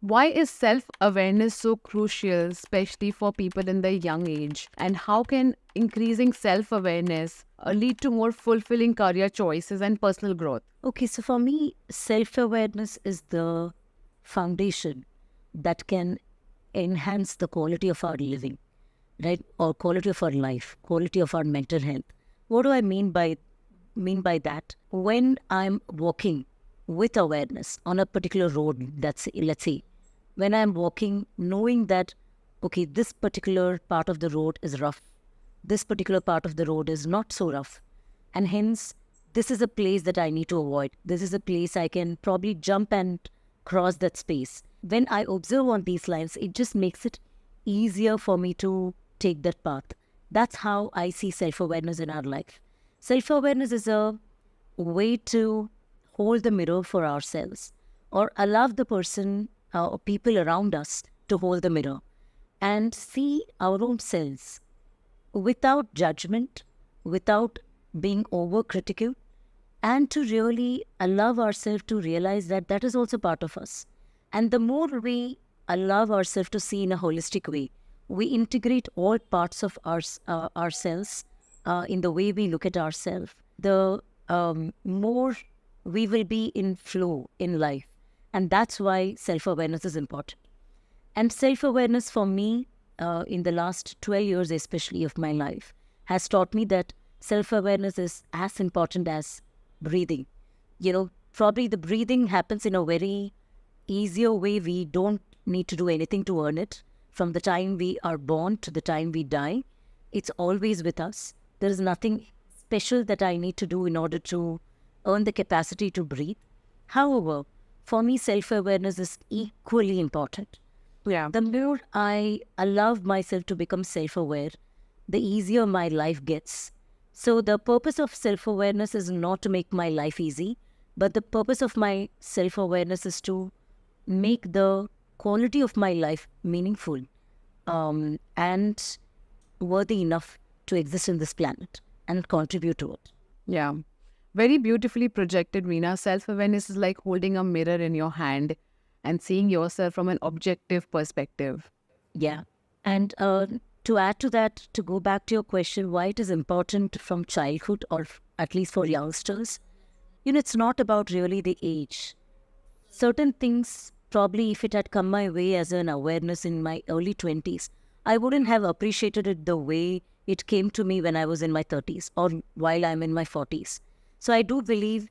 Why is self awareness so crucial, especially for people in their young age? And how can increasing self awareness lead to more fulfilling career choices and personal growth? Okay, so for me, self-awareness is the foundation that can enhance the quality of our living, right? Or quality of our life, quality of our mental health. What do I mean by that? When I'm walking with awareness on a particular road, that's let's say, when I'm walking, knowing that okay, this particular part of the road is rough, this particular part of the road is not so rough, and hence this is a place that I need to avoid. This is a place I can probably jump and cross that space. When I observe on these lines, it just makes it easier for me to take that path. That's how I see self awareness in our life. Self awareness is a way to hold the mirror for ourselves or allow the person or people around us to hold the mirror and see our own selves without judgment, without being overcritical, and to really allow ourselves to realize that that is also part of us. And the more we allow ourselves to see in a holistic way, we integrate all parts of ourselves in the way we look at ourselves, the more we will be in flow in life. And that's why self awareness is important. And self awareness for me, in the last 12 years, especially of my life, has taught me that self awareness is as important as breathing. Probably the breathing happens in a very easier way. We don't need to do anything to earn it. From the time we are born to the time we die, it's always with us. There is nothing special that I need to do in order to earn the capacity to breathe. However, for me, self awareness is equally important. Yeah. The more I allow myself to become self aware, the easier my life gets. So, the purpose of self awareness is not to make my life easy, but the purpose of my self awareness is to make the quality of my life meaningful and worthy enough to exist in this planet and contribute to it. Yeah. Very beautifully projected, Reena. Self awareness is like holding a mirror in your hand and seeing yourself from an objective perspective. Yeah. And to add to that, to go back to your question, why it is important from childhood or at least for youngsters, it's not about really the age. Certain things, probably if it had come my way as an awareness in my early 20s, I wouldn't have appreciated it the way it came to me when I was in my 30s or while I'm in my 40s. So I do believe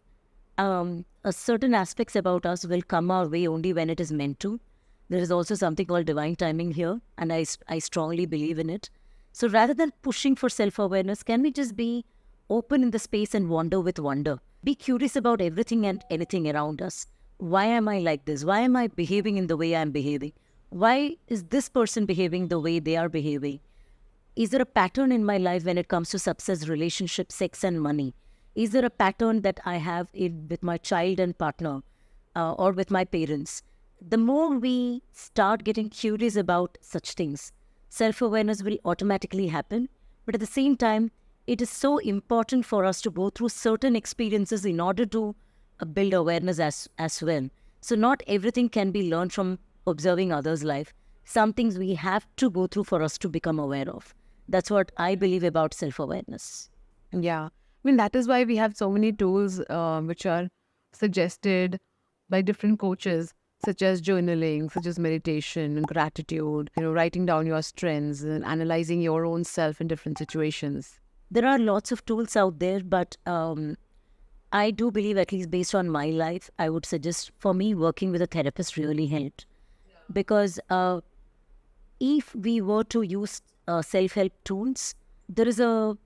certain aspects about us will come our way only when it is meant to. There is also something called divine timing here, and I strongly believe in it. So rather than pushing for self-awareness, can we just be open in the space and wander with wonder? Be curious about everything and anything around us. Why am I like this? Why am I behaving in the way I'm behaving? Why is this person behaving the way they are behaving? Is there a pattern in my life when it comes to success, relationship, sex, and money? Is there a pattern that I have with my child and partner or with my parents? The more we start getting curious about such things, self awareness will automatically happen. But at the same time, it is so important for us to go through certain experiences in order to build awareness as well. So, not everything can be learned from observing others' life. Some things we have to go through for us to become aware of. That's what I believe about self awareness. Yeah. I mean, that is why we have so many tools which are suggested by different coaches, such as journaling, such as meditation, gratitude, writing down your strengths and analyzing your own self in different situations. There are lots of tools out there, but I do believe, at least based on my life, I would suggest for me working with a therapist really helped. Because if we were to use self-help tools, there is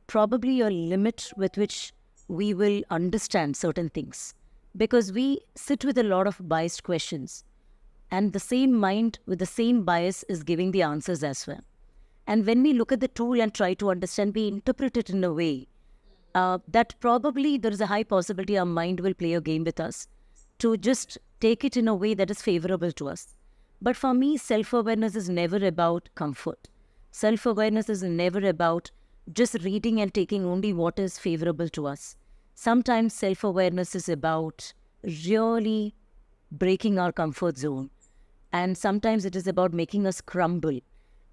probably a limit with which we will understand certain things. Because we sit with a lot of biased questions, and the same mind with the same bias is giving the answers as well. And when we look at the tool and try to understand, we interpret it in a way that probably there is a high possibility our mind will play a game with us to just take it in a way that is favorable to us. But for me, self-awareness is never about comfort. Self-awareness is never about just reading and taking only what is favorable to us. Sometimes self-awareness is about really breaking our comfort zone, and sometimes it is about making us crumble.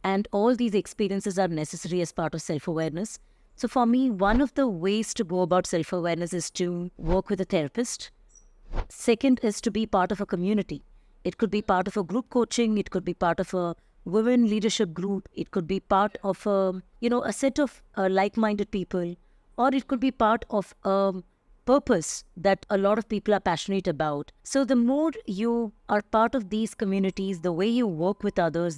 And all these experiences are necessary as part of self-awareness. So for me, one of the ways to go about self-awareness is to work with a therapist. Second is to be part of a community. It could be part of a group coaching, it could be part of a women leadership group, it could be part of a set of like-minded people, or it could be part of a purpose that a lot of people are passionate about. So the more you are part of these communities, the way you work with others, the